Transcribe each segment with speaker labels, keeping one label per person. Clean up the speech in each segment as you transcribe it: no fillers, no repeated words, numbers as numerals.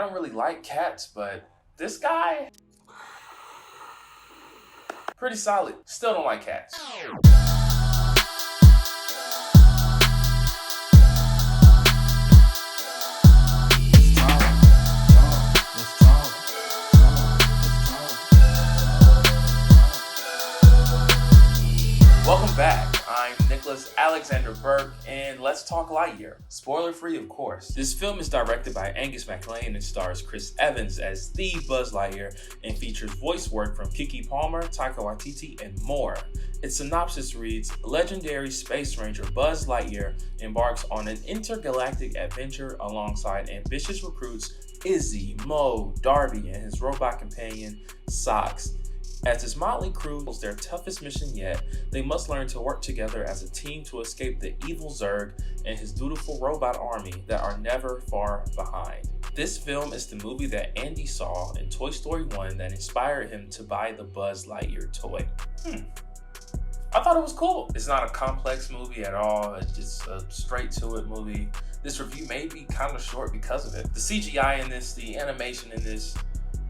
Speaker 1: don't really like cats, but this guy, pretty solid. Still don't like cats. Welcome back. I'm Nicholas Alexander Burke, and let's talk Lightyear. Spoiler free, of course. This film is directed by Angus MacLane and stars Chris Evans as the Buzz Lightyear and features voice work from Kekepalmer, Taika Waititi, and more. Its synopsis reads, legendary space ranger Buzz Lightyear embarks on an intergalactic adventure alongside ambitious recruits Izzy, Mo, Darby, and his robot companion, Socks. As his motley crew is their toughest mission yet, they must learn to work together as a team to escape the evil Zurg and his dutiful robot army that are never far behind. This film is the movie that Andy saw in Toy Story 1 that inspired him to buy the Buzz Lightyear toy. I thought it was cool. It's not a complex movie at all. It's just a straight to it movie. This review may be kind of short because of it. The CGI in this, the animation in this,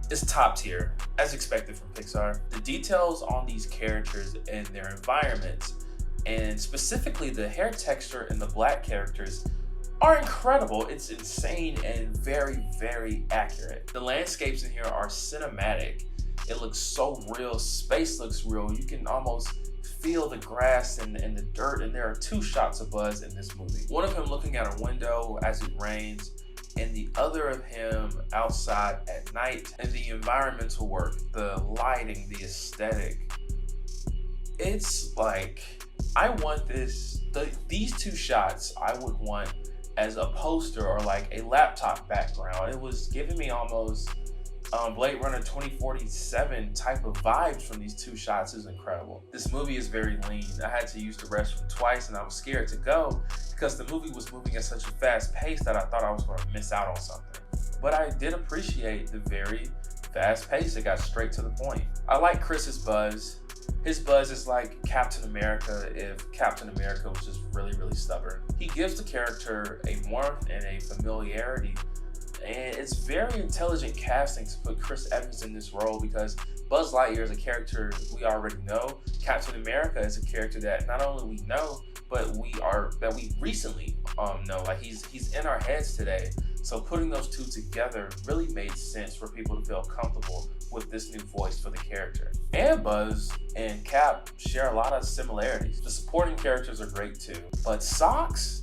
Speaker 1: is top tier, as expected from Pixar. The details on these characters and their environments, and specifically the hair texture in the black characters, are incredible. It's insane and very, very accurate. The landscapes in here are cinematic. It looks so real. Space looks real. You can almost feel the grass and the dirt, and there are two shots of Buzz in this movie. One of him looking out a window as it rains, and the other of him outside at night. And the environmental work, the lighting, the aesthetic, it's like, I want these two shots I would want as a poster or like a laptop background. It was giving me almost Blade Runner 2047 type of vibes from these two shots. Is incredible. This movie is very lean. I had to use the restroom twice and I was scared to go because the movie was moving at such a fast pace that I thought I was going to miss out on something. But I did appreciate the very fast pace. It got straight to the point. I like Chris's Buzz. His Buzz is like Captain America if Captain America was just really, really stubborn. He gives the character a warmth and a familiarity. And it's very intelligent casting to put Chris Evans in this role because Buzz Lightyear is a character we already know. Captain America is a character that not only we know, but we recently know. Like he's in our heads today. So putting those two together really made sense for people to feel comfortable with this new voice for the character. And Buzz and Cap share a lot of similarities. The supporting characters are great too. But Socks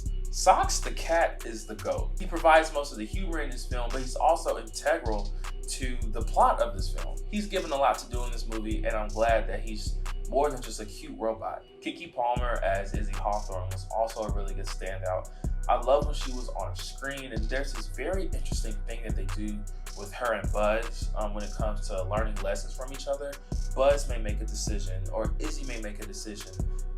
Speaker 1: the cat is the GOAT. He provides most of the humor in this film, but he's also integral to the plot of this film. He's given a lot to do in this movie, and I'm glad that he's more than just a cute robot. Kekepalmer as Izzy Hawthorne was also a really good standout. I love when she was on screen, and there's this very interesting thing that they do with her and Buzz when it comes to learning lessons from each other. Buzz may make a decision, or Izzy may make a decision,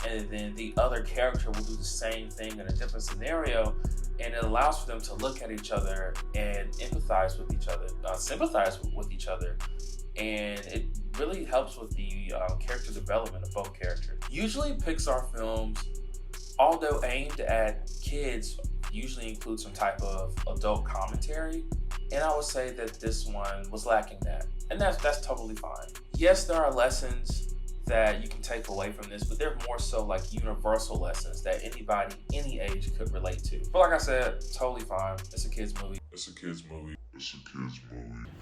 Speaker 1: and then the other character will do the same thing in a different scenario, and it allows for them to look at each other and empathize with each other, sympathize with each other, and it really helps with the character development of both characters. Usually Pixar films, although aimed at kids, usually include some type of adult commentary, and I would say that this one was lacking that, and that's totally fine. Yes, there are lessons that you can take away from this, but they're more so like universal lessons that anybody, any age could relate to. But like I said, totally fine. It's a kid's movie.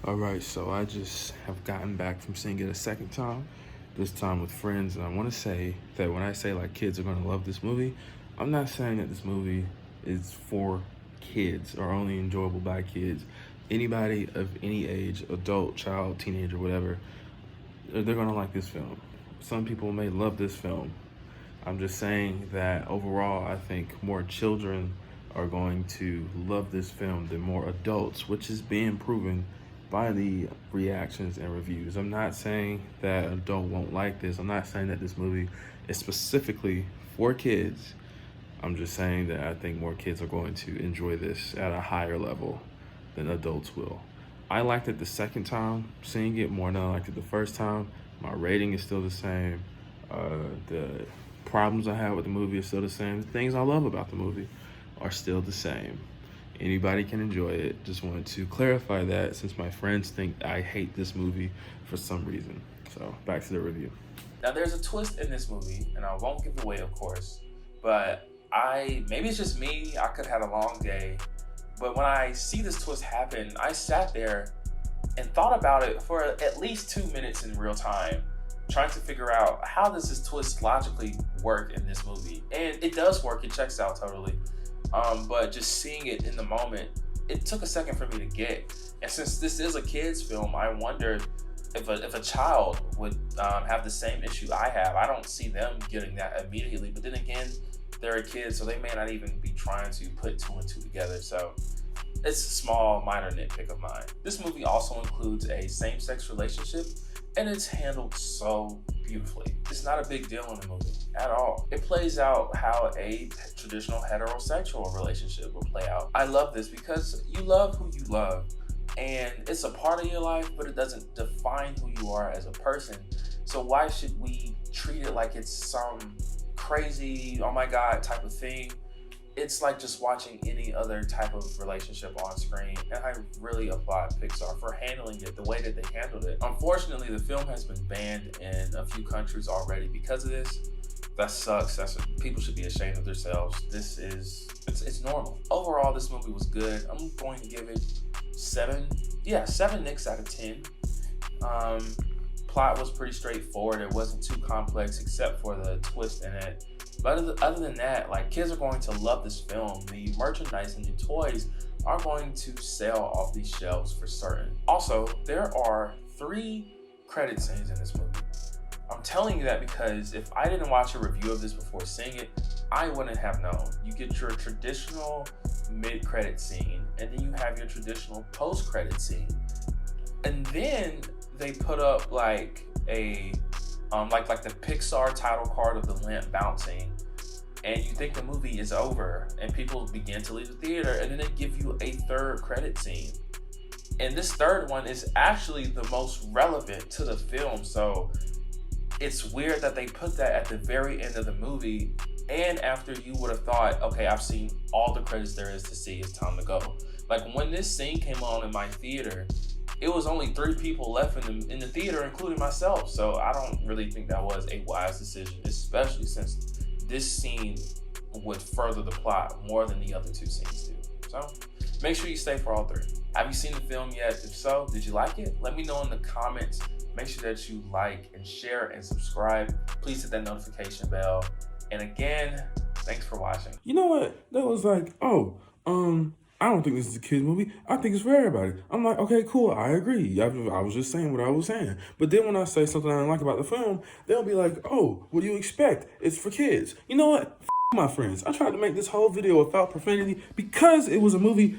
Speaker 2: Alright, so I just have gotten back from seeing it a second time, this time with friends, and I want to say that when I say like kids are going to love this movie, I'm not saying that this movie is for kids or only enjoyable by kids. Anybody of any age, adult, child, teenager, whatever, they're going to like this film. Some people may love this film. I'm just saying that overall, I think more children are going to love this film than more adults, which is being proven by the reactions and reviews. I'm not saying that an adult won't like this. I'm not saying that this movie is specifically for kids. I'm just saying that I think more kids are going to enjoy this at a higher level than adults will. I liked it the second time seeing it more than I liked it the first time. My rating is still the same. The problems I have with the movie are still the same. The things I love about the movie are still the same. Anybody can enjoy it. Just wanted to clarify that since my friends think I hate this movie for some reason. So back to the review.
Speaker 1: Now there's a twist in this movie, and I won't give it away, of course, but maybe it's just me, I could have had a long day, but when I see this twist happen, I sat there and thought about it for at least 2 minutes in real time, trying to figure out how does this twist logically work in this movie. And it does work, it checks out totally. But just seeing it in the moment, it took a second for me to get. And since this is a kid's film, I wondered if a child would have the same issue I have. I don't see them getting that immediately, but then again, they're a kid, so they may not even be trying to put 2 and 2 together. So it's a small, minor nitpick of mine. This movie also includes a same-sex relationship, and it's handled so beautifully. It's not a big deal in the movie at all. It plays out how a traditional heterosexual relationship will play out. I love this because you love who you love, and it's a part of your life, but it doesn't define who you are as a person. So why should we treat it like it's some crazy, oh my God type of thing? It's like just watching any other type of relationship on screen, and I really applaud Pixar for handling it the way that they handled it. Unfortunately, the film has been banned in a few countries already because of this. That sucks. People should be ashamed of themselves. It's normal. Overall, this movie was good. I'm going to give it 7 nicks out of 10. Plot was pretty straightforward. It wasn't too complex except for the twist in it. But other than that, like, kids are going to love this film. The merchandise and the toys are going to sell off these shelves for certain. Also, there are 3 credit scenes in this movie. I'm telling you that because if I didn't watch a review of this before seeing it, I wouldn't have known. You get your traditional mid-credit scene, and then you have your traditional post-credit scene. And then they put up like a like the Pixar title card of the lamp bouncing, and you think the movie is over, and people begin to leave the theater, and then they give you a 3rd credit scene. And this 3rd one is actually the most relevant to the film, so it's weird that they put that at the very end of the movie, and after you would have thought, okay, I've seen all the credits there is to see, it's time to go. Like, when this scene came on in my theater, it was only 3 people left in the theater, including myself. So I don't really think that was a wise decision, especially since this scene would further the plot more than the other 2 scenes do. So make sure you stay for all 3. Have you seen the film yet? If so, did you like it? Let me know in the comments. Make sure that you like and share and subscribe. Please hit that notification bell. And again, thanks for watching.
Speaker 2: You know what? That was like, I don't think this is a kid's movie. I think it's for everybody. I'm like, okay, cool. I agree. I was just saying what I was saying. But then when I say something I don't like about the film, they'll be like, oh, what do you expect? It's for kids. You know what? F my friends. I tried to make this whole video without profanity because it was a movie.